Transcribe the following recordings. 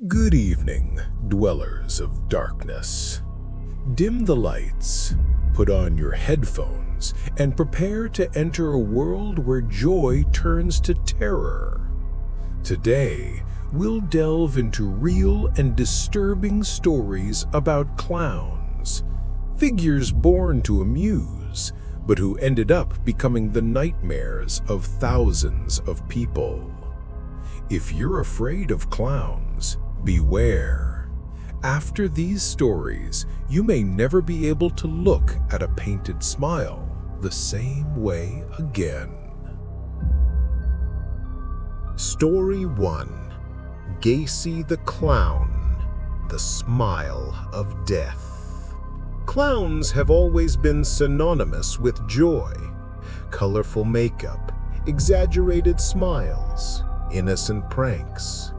Good evening, dwellers of darkness. Dim the lights, put on your headphones, and prepare to enter a world where joy turns to terror. Today, we'll delve into real and disturbing stories about clowns, figures born to amuse, but who ended up becoming the nightmares of thousands of people. If you're afraid of clowns, beware. After these stories, you may never be able to look at a painted smile the same way again. Story 1. Gacy the Clown, the Smile of Death. Clowns have always been synonymous with joy. Colorful makeup, exaggerated smiles, innocent pranks.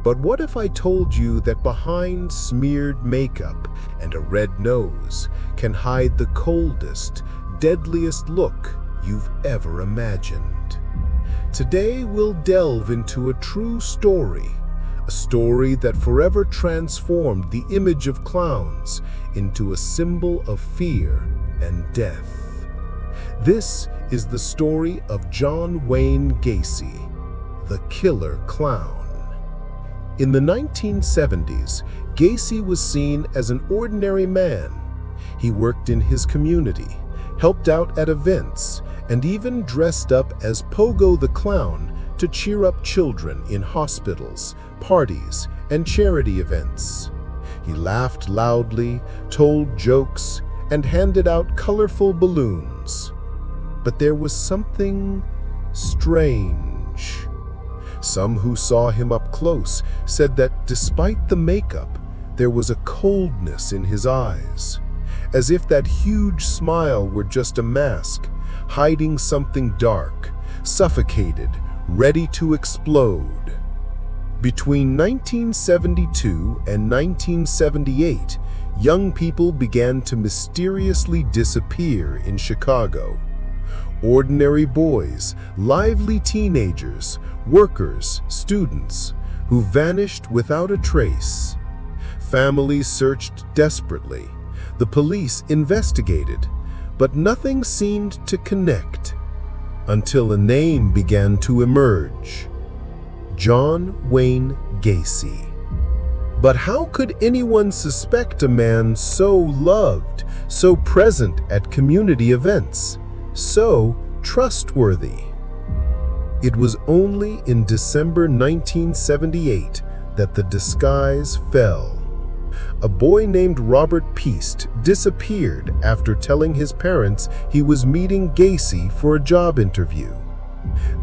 But what if I told you that behind smeared makeup and a red nose can hide the coldest, deadliest look you've ever imagined? Today we'll delve into a true story, a story that forever transformed the image of clowns into a symbol of fear and death. This is the story of John Wayne Gacy, the Killer Clown. In the 1970s, Gacy was seen as an ordinary man. He worked in his community, helped out at events, and even dressed up as Pogo the Clown to cheer up children in hospitals, parties, and charity events. He laughed loudly, told jokes, and handed out colorful balloons. But there was something strange. Some who saw him up close said that despite the makeup, there was a coldness in his eyes, as if that huge smile were just a mask, hiding something dark, suffocated, ready to explode. Between 1972 and 1978, young people began to mysteriously disappear in Chicago. Ordinary boys, lively teenagers, workers, students, who vanished without a trace. Families searched desperately. The police investigated, but nothing seemed to connect until a name began to emerge: John Wayne Gacy. But how could anyone suspect a man so loved, so present at community events, so trustworthy? It was only in December 1978 that the disguise fell. A boy named Robert Peast disappeared after telling his parents he was meeting Gacy for a job interview.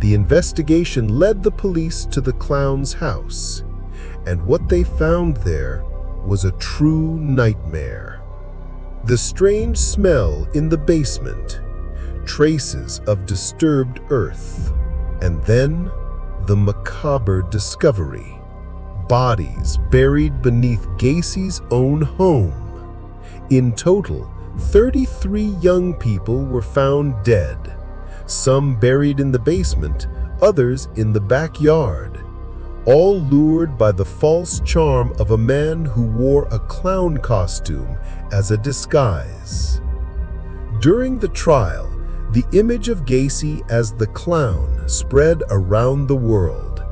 The investigation led the police to the clown's house, and what they found there was a true nightmare. The strange smell in the basement, traces of disturbed earth, and then the macabre discovery: bodies buried beneath Gacy's own home. In total, 33 young people were found dead, some buried in the basement, others in the backyard, all lured by the false charm of a man who wore a clown costume as a disguise. During the trial, the image of Gacy as the clown spread around the world.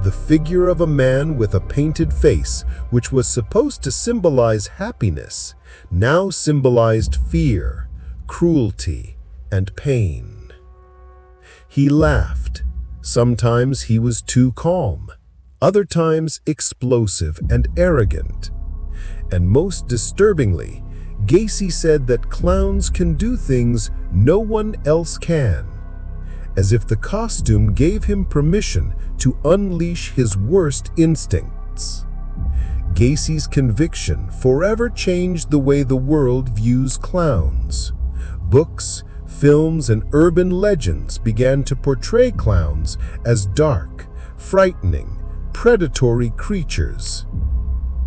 The figure of a man with a painted face, which was supposed to symbolize happiness, now symbolized fear, cruelty, and pain. He laughed. Sometimes he was too calm, other times explosive and arrogant. And most disturbingly, Gacy said that clowns can do things no one else can, as if the costume gave him permission to unleash his worst instincts. Gacy's conviction forever changed the way the world views clowns. Books, films, and urban legends began to portray clowns as dark, frightening, predatory creatures.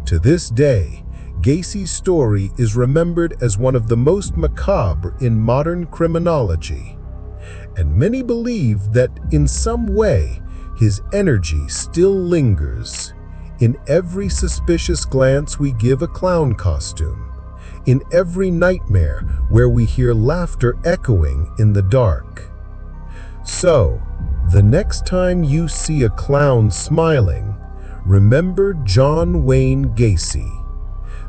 To this day, Gacy's story is remembered as one of the most macabre in modern criminology, and many believe that in some way his energy still lingers, In every suspicious glance we give a clown costume. In every nightmare where we hear laughter echoing in the dark. So, the next time you see a clown smiling, remember John Wayne Gacy,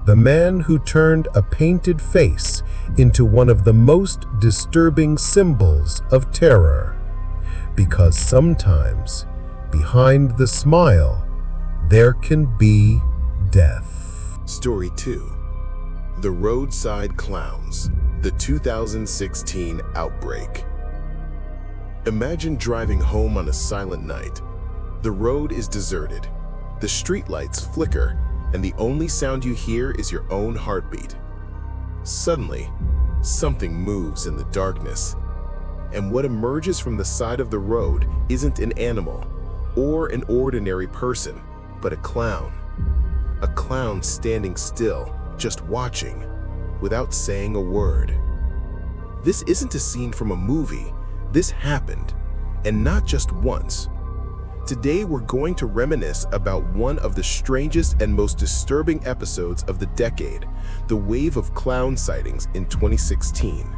the man who turned a painted face into one of the most disturbing symbols of terror. Because sometimes, behind the smile, there can be death. Story 2. The Roadside Clowns, the 2016 outbreak. Imagine driving home on a silent night. The road is deserted. The streetlights flicker, and the only sound you hear is your own heartbeat. Suddenly, something moves in the darkness, and what emerges from the side of the road isn't an animal or an ordinary person, but a clown. A clown standing still, just watching, without saying a word. This isn't a scene from a movie. This happened, and not just once. Today we're going to reminisce about one of the strangest and most disturbing episodes of the decade, the wave of clown sightings in 2016.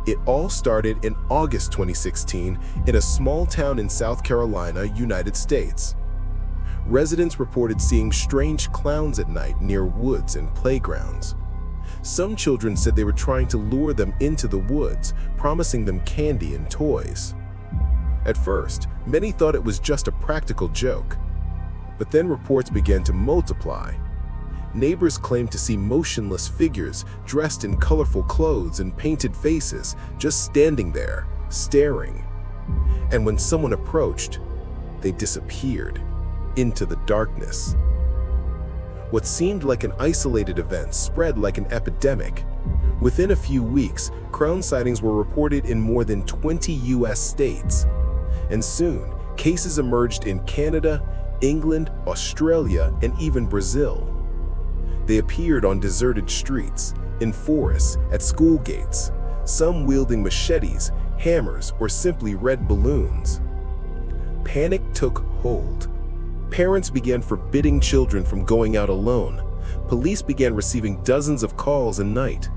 It all started in August 2016 in a small town in South Carolina, United States. Residents reported seeing strange clowns at night near woods and playgrounds. Some children said they were trying to lure them into the woods, promising them candy and toys. At first, many thought it was just a practical joke. But then reports began to multiply. Neighbors claimed to see motionless figures dressed in colorful clothes and painted faces, just standing there, staring. And when someone approached, they disappeared into the darkness. What seemed like an isolated event spread like an epidemic. Within a few weeks, clown sightings were reported in more than 20 US states. And soon, cases emerged in Canada, England, Australia, and even Brazil. They appeared on deserted streets, in forests, at school gates, some wielding machetes, hammers, or simply red balloons. Panic took hold. Parents began forbidding children from going out alone. Police began receiving dozens of calls a night.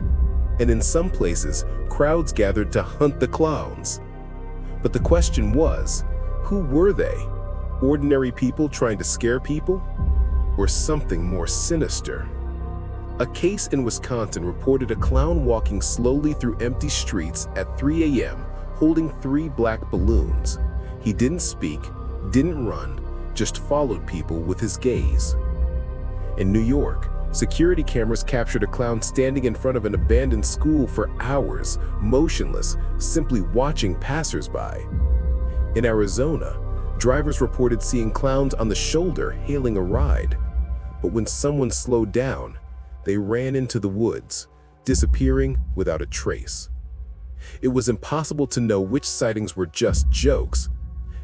And in some places, crowds gathered to hunt the clowns. But the question was, who were they? Ordinary people trying to scare people? Or something more sinister? A case in Wisconsin reported a clown walking slowly through empty streets at 3 a.m. holding 3 black balloons. He didn't speak, didn't run, just followed people with his gaze. In New York, security cameras captured a clown standing in front of an abandoned school for hours, motionless, simply watching passers-by. In Arizona, drivers reported seeing clowns on the shoulder hailing a ride. But when someone slowed down, they ran into the woods, disappearing without a trace. It was impossible to know which sightings were just jokes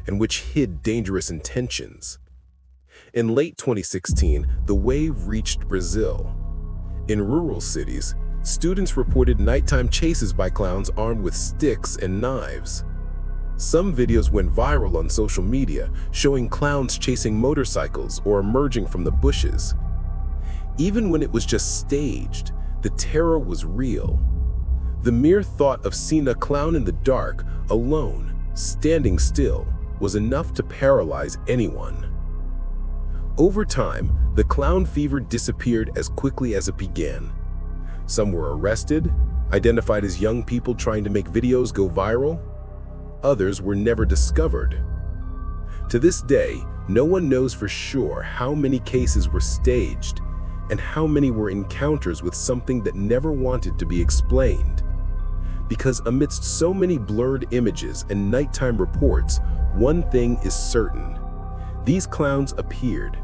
and which hid dangerous intentions. In late 2016, the wave reached Brazil. In rural cities, students reported nighttime chases by clowns armed with sticks and knives. Some videos went viral on social media, showing clowns chasing motorcycles or emerging from the bushes. Even when it was just staged, the terror was real. The mere thought of seeing a clown in the dark, alone, standing still, was enough to paralyze anyone. Over time, the clown fever disappeared as quickly as it began. Some were arrested, identified as young people trying to make videos go viral. Others were never discovered. To this day, no one knows for sure how many cases were staged and how many were encounters with something that never wanted to be explained. Because amidst so many blurred images and nighttime reports, one thing is certain. These clowns appeared.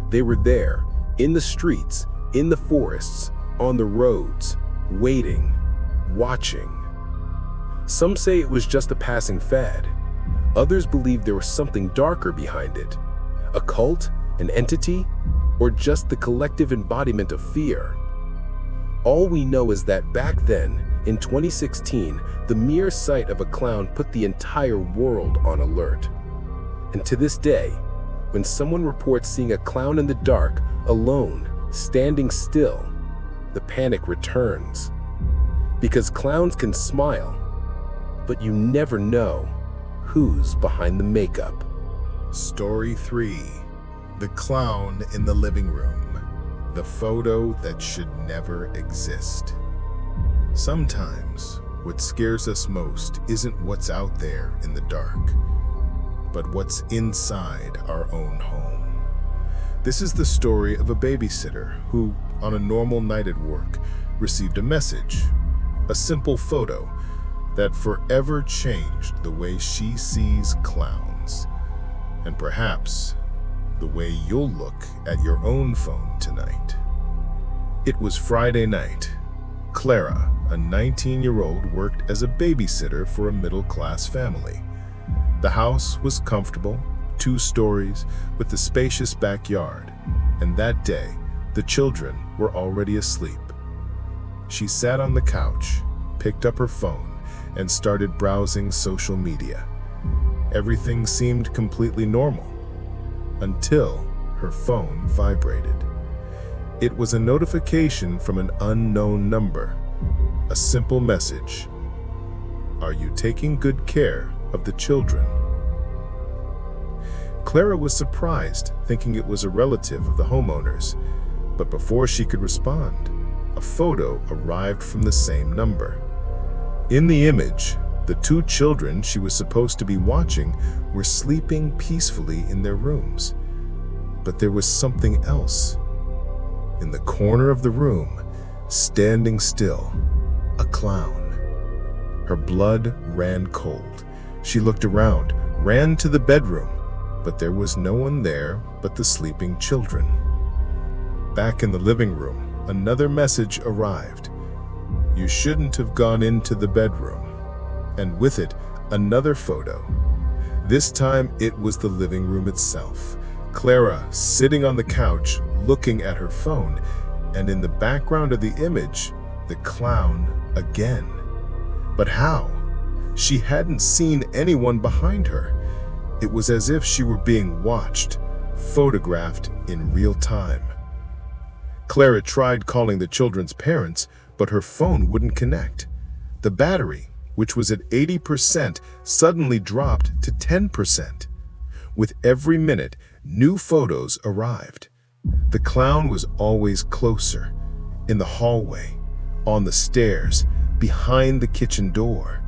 They were there, in the streets, in the forests, on the roads, waiting, watching. Some say it was just a passing fad. Others believe there was something darker behind it. A cult, an entity, or just the collective embodiment of fear. All we know is that back then, in 2016, the mere sight of a clown put the entire world on alert. And to this day, When someone reports seeing a clown in the dark, alone, standing still, the panic returns. Because clowns can smile, but you never know who's behind the makeup. Story 3. The Clown in the Living Room. The photo that should never exist. Sometimes, what scares us most isn't what's out there in the dark, but what's inside our own home. This is the story of a babysitter who, on a normal night at work, received a message, a simple photo that forever changed the way she sees clowns, and perhaps the way you'll look at your own phone tonight. It was Friday night. Clara, a 19-year-old, worked as a babysitter for a middle-class family. The house was comfortable, 2 stories, with a spacious backyard, and that day, the children were already asleep. She sat on the couch, picked up her phone, and started browsing social media. Everything seemed completely normal, until her phone vibrated. It was a notification from an unknown number. A simple message. Are you taking good care of the children? Clara was surprised, thinking it was a relative of the homeowners. But before she could respond, a photo arrived from the same number. In the image, the 2 children she was supposed to be watching were sleeping peacefully in their rooms. But there was something else. In the corner of the room, standing still, a clown. Her blood ran cold. She looked around, ran to the bedroom, but there was no one there but the sleeping children. Back in the living room, another message arrived. You shouldn't have gone into the bedroom. And with it, another photo. This time, it was the living room itself. Clara sitting on the couch, looking at her phone, and in the background of the image, the clown again. But how? She hadn't seen anyone behind her. It was as if she were being watched, photographed in real time. Clara tried calling the children's parents, but her phone wouldn't connect. The battery, which was at 80%, suddenly dropped to 10%. With every minute, new photos arrived. The clown was always closer, in the hallway, on the stairs, behind the kitchen door.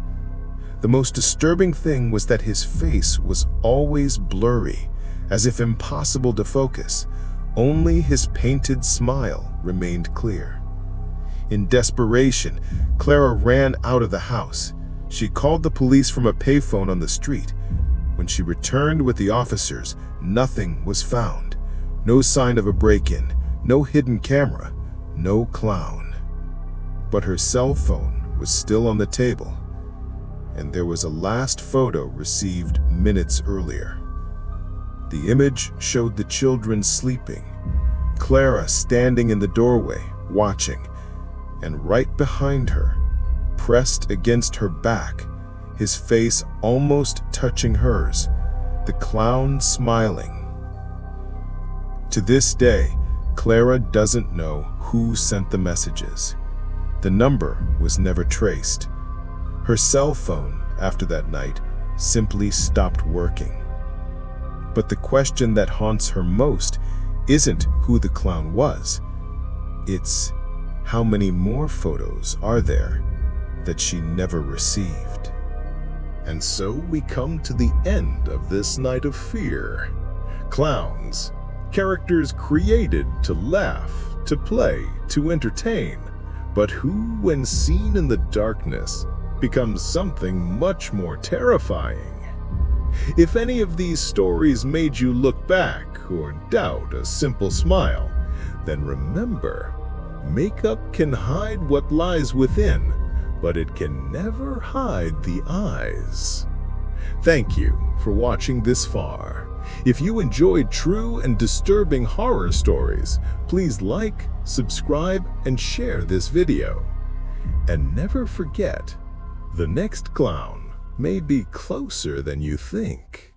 The most disturbing thing was that his face was always blurry, as if impossible to focus. Only his painted smile remained clear. In desperation, Clara ran out of the house. She called the police from a payphone on the street. When she returned with the officers, nothing was found. No sign of a break-in, no hidden camera, no clown. But her cell phone was still on the table, and there was a last photo received minutes earlier. The image showed the children sleeping, Clara standing in the doorway, watching, and right behind her, pressed against her back, his face almost touching hers, the clown smiling. To this day, Clara doesn't know who sent the messages. The number was never traced. Her cell phone, after that night, simply stopped working. But the question that haunts her most isn't who the clown was. It's how many more photos are there that she never received. And so we come to the end of this night of fear. Clowns, characters created to laugh, to play, to entertain, but who, when seen in the darkness, becomes something much more terrifying. If any of these stories made you look back or doubt a simple smile, then remember, makeup can hide what lies within, but it can never hide the eyes. Thank you for watching this far. If you enjoyed true and disturbing horror stories, please like, subscribe, and share this video. And never forget, the next clown may be closer than you think.